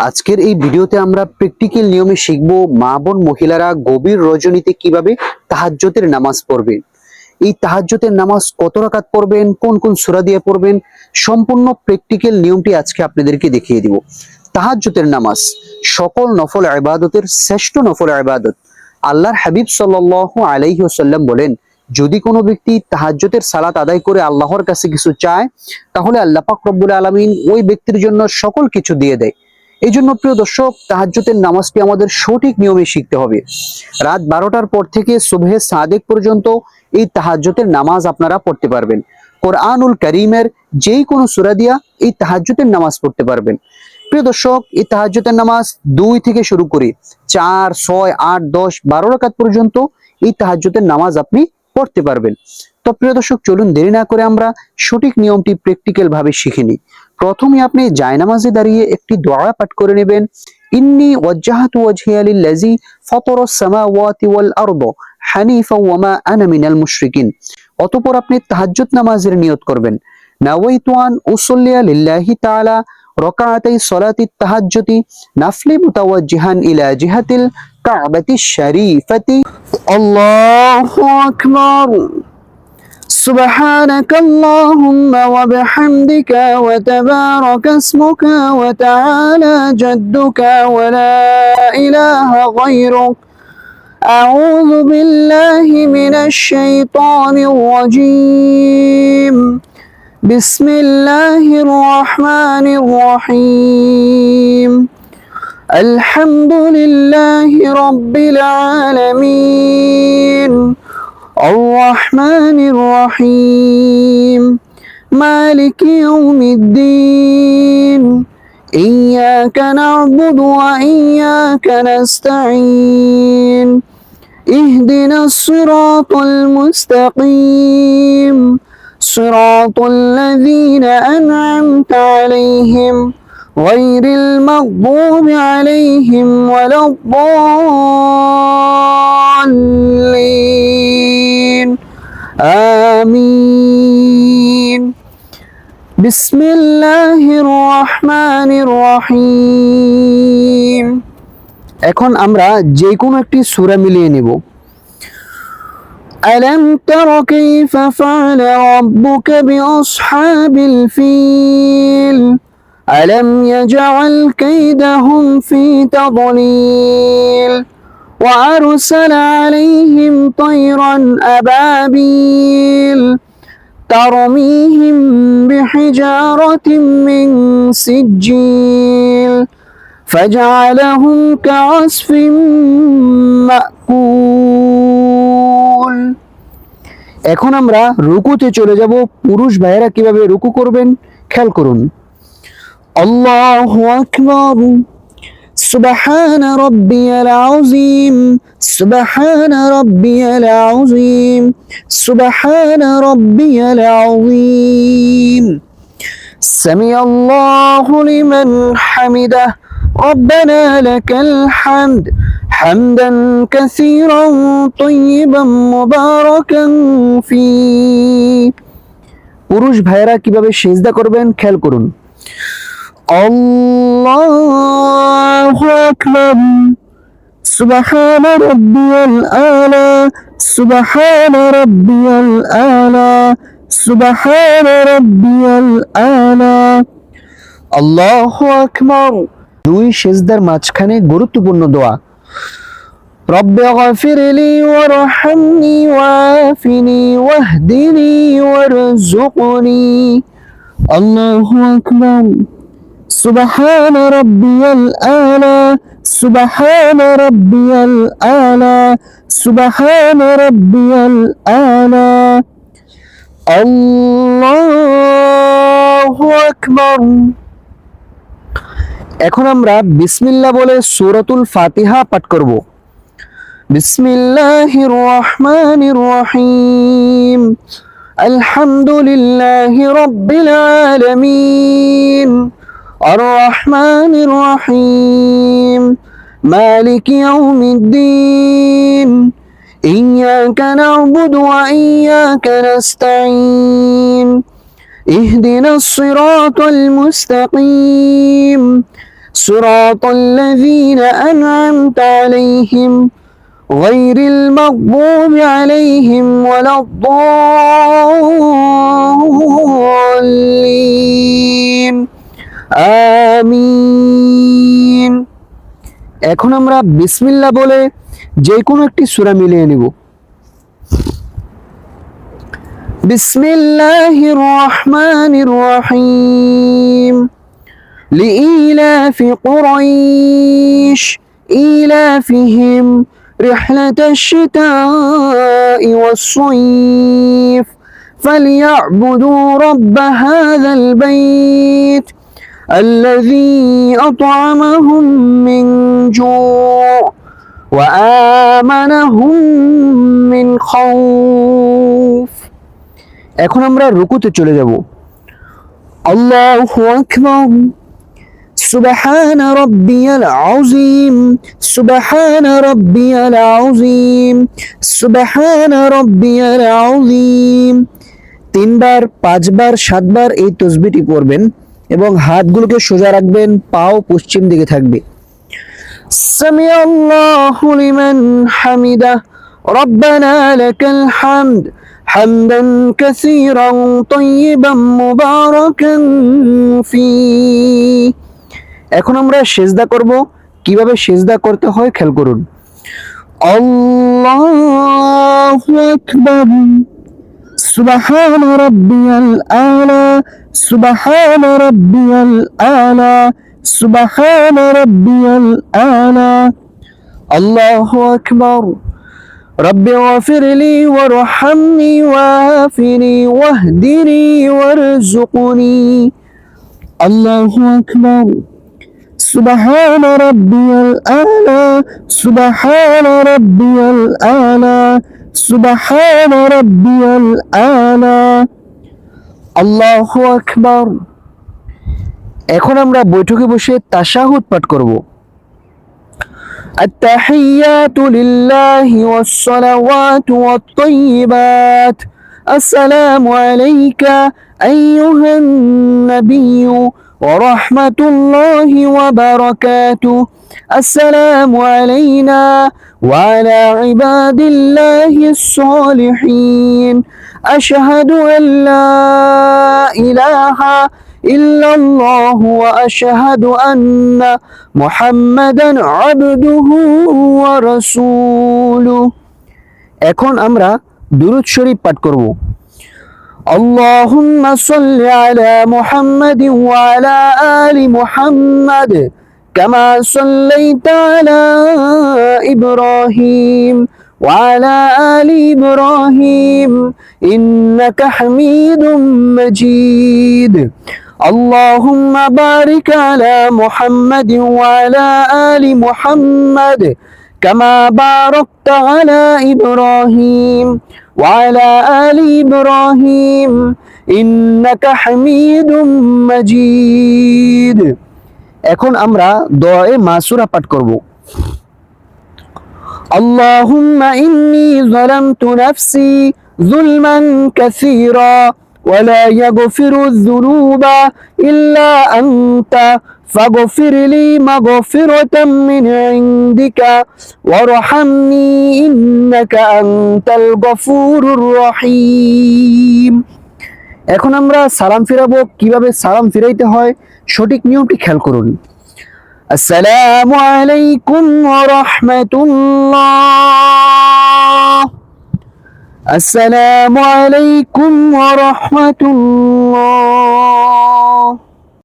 আজকের এই ভিডিওতে আমরা প্র্যাকটিক্যাল নিয়মে শিখব মা বোন মহিলারা গভীর রজনীতে কিভাবে তাহাজ্জুদের নামাজ পড়বেন। এই তাহাজ্জুদের নামাজ কত রাকাত পড়বেন, কোন কোন সূরা দিয়ে পড়বেন, সম্পূর্ণ প্র্যাকটিক্যাল নিয়মটি আজকে আপনাদেরকে দেখিয়ে দিব। তাহাজ্জুদের নামাজ সকল নফল ইবাদতের শ্রেষ্ঠ নফল ইবাদত। আল্লাহর হাবিব সাল্লাল্লাহু আলাইহি ওয়াসাল্লাম বলেন, যদি কোনো ব্যক্তি তাহাজ্জুদের সালাত আদায় করে আল্লাহর কাছে কিছু চায়, তাহলে আল্লাহ পাক রব্বুল আলামিন ওই ব্যক্তির জন্য সকল কিছু দিয়ে দেয়। এই জন্য প্রিয় দর্শক, তাহাজ্জুদের নামাজটি আমাদের সঠিক নিয়মে শিখতে হবে। রাত 12টার পর থেকে সুবহে সাদেক পর্যন্ত এই তাহাজ্জুদের নামাজ আপনারা পড়তে পারবেন। কোরআনুল কারীমের যেই কোনো সূরা দিয়া এই তাহাজ্জুদের নামাজ পড়তে পারবেন। প্রিয় দর্শক, এই তাহাজ্জুদের নামাজ 2 থেকে শুরু করে 4, 6, 8, 10, 12 রাকাত পর্যন্ত এই তাহাজ্জুদের নামাজ আপনি পড়তে পারবেন। তো প্রিয় দর্শক, চলুন দেরি না করে আমরা সঠিক নিয়মটি প্র্যাকটিক্যাল ভাবে শিখে নিই। প্রথমে আপনি জায়নামাজে দাঁড়িয়ে একটি দোয়া পাঠ করে নেবেন। ইন্নী ওয়াজ্জাহাতু ওয়াজহিয়া লিল্লাযী ফাতারাস সামাওয়াতি ওয়াল আরদ হানিফা ওয়া মা আনা মিনাল মুশরিকিন। অতঃপর আপনি তাহাজ্জুদ নামাজের নিয়ত করবেন। নাওয়াইতু আন উসাল্লিয়া লিল্লাহি তাআলা রাকাতাই সালাতিত তাহাজ্জুদি নাফলি মুতাওয়াজ্জিহান ইলা জিহাতিল কাবাতিশ শরীফাতি। আল্লাহু আকবার। سبحانك اللهم وبحمدك وتبارك اسمك وتعالى جدك ولا إله غيرك. أعوذ بالله من الشيطان الرجيم. بسم الله الرحمن الرحيم. الحمد لله رب العالمين الرحمن الرحيم مالك يوم الدين إياك نعبد وإياك نستعين اهدنا الصراط المستقيم صراط الذين أنعمت عليهم غير المغضوب عليهم ولا الضالين آمين. بسم الله الرحمن الرحيم. এখন আমরা যে কোনো একটি সূরা মিলিয়ে নেব। ألم تر كيف فعل ربك بأصحاب الفيل ألم يجعل كيدهم في تضليل وأرسل عليهم طيرا أبابيل ترميهم بحجارة من سجيل فجعلهم كعصف مأكول. এখন আমরা রুকুতে চলে যাব। পুরুষ ভাইয়েরা কিভাবে রুকু করবেন খেয়াল করুন। আল্লাহু আকবার। سبحان ربي العظيم سبحان ربي العظيم سبحان ربي العظيم سمع الله لمن حمده ربنا لك الحمد حمدا كثيرا طيبا مباركا فيه. পুরুষ ভাইরা কিভাবে সিজদা করবেন খেয়াল করুন। আল্লাহু আকবার। সুবহান রাব্বিয়াল আলা সুবহান রাব্বিয়াল আলা সুবহান রাব্বিয়াল আলা। আল্লাহু আকবার। দুই সিজদার মাঝখানে গুরুত্বপূর্ণ দোয়া। রব্বি গফিরলি ওয়ারহামনি ওয়াআফিনি ওয়াহদিনি ওয়ারযুকনি। আল্লাহু আকবার। سبحان ربي الأعلى سبحان ربي الأعلى سبحان ربي الأعلى. الله أكبر. এখন আমরা বিসমিল্লাহ বলে সূরাতুল ফাতিহা পাঠ করব। বিসমিল্লাহির রহমানির রহিম আলহামদুলিল্লাহি রাব্বিল আলামিন الرحمن الرحيم مالك يوم الدين إياك نعبد وإياك نستعين اهدنا الصراط المستقيم صراط الذين أنعمت عليهم غير المغضوب عليهم ولا الضالين আমিন। এখন আমরা বিসমিল্লাহ বলে যে কোনো একটি সূরা মিলিয়ে নেব। বিসমিল্লাহির রহমানির রহিম। لإيلاف قريش إيلافهم رحلة الشتاء والصيف فليعبدوا رب هذا البيت الذي أطعمهم من جوع وآمنهم من خوف। এখন আমরা রুকুতে চলে যাব। আল্লাহু আকবার। سبحان ربي العظيم سبحان ربي العظيم سبحان ربي العظيم। 3 বার 5 বার 7 বার এই তাসবিহটি পড়বেন এবং হাতগুলোকে সোজা রাখবেন, পাও পশ্চিম দিকে থাকবে। সামি আল্লাহু লিমান হামিদা রব্বানা লাকাল হামদ হামদান কাসীরান তাইয়িবান মুবারাকান ফীহ। এখন আমরা সিজদা করব। কিভাবে সিজদা করতে হয় খেয়াল করুন। আল্লাহু আকবার। সুবহান রাব্বিয়াল আলা সুবহান রাব্বিয়াল আলা সুবহান রাব্বিয়াল আলা। আল্লাহু আকবার। রব্বি গফিরলি ওয়ারহামনি ওয়াআফিনি ওয়াহদিনি ওয়ারযুকনি। আল্লাহু আকবার। سبحان ربي الأعلى سبحان ربي الأعلى سبحان ربي الأعلى الله أكبر। এখন আমরা বৈঠকে বসে তাশাহুদ পাঠ করব। التحيات لله والصلوات والطيبات السلام عليك أيها النبي ورحمة الله وبركاته السلام علينا وعلى عباد الله الصالحين أشهد أن لا إله إلا الله وأشهد أن محمدا عبده ورسوله। এখন আমরা দুরূদ শরীফ পাঠ করব। اللهم صل على محمد وعلى آل محمد كما صليت على إبراهيم وعلى آل إبراهيم إنك حميد مجيد اللهم بارك على محمد وعلى آل محمد كما باركت على إبراهيم وعلى آل إبراهيم إنك حميد مجيد। এখন আমরা দোয়ায়ে মাসুরা পাঠ করব। اللهم إني ظلمت نفسي ظلما كثيرا ولا يغفر الذنوب إلا أنت فاغفر لي مغفرة من عندك وارحمني إنك أنت الغفور الرحيم। এখন আমরা সালাম ফিরাবো। কিভাবে সালাম ফিরাইতে হয় সঠিক নিয়মটি খেয়াল করুন। আসসালামু আলাইকুম ওয়া রাহমাতুল্লাহ আসসালামু আলাইকুম ওয়া রাহমাতুল্লাহ।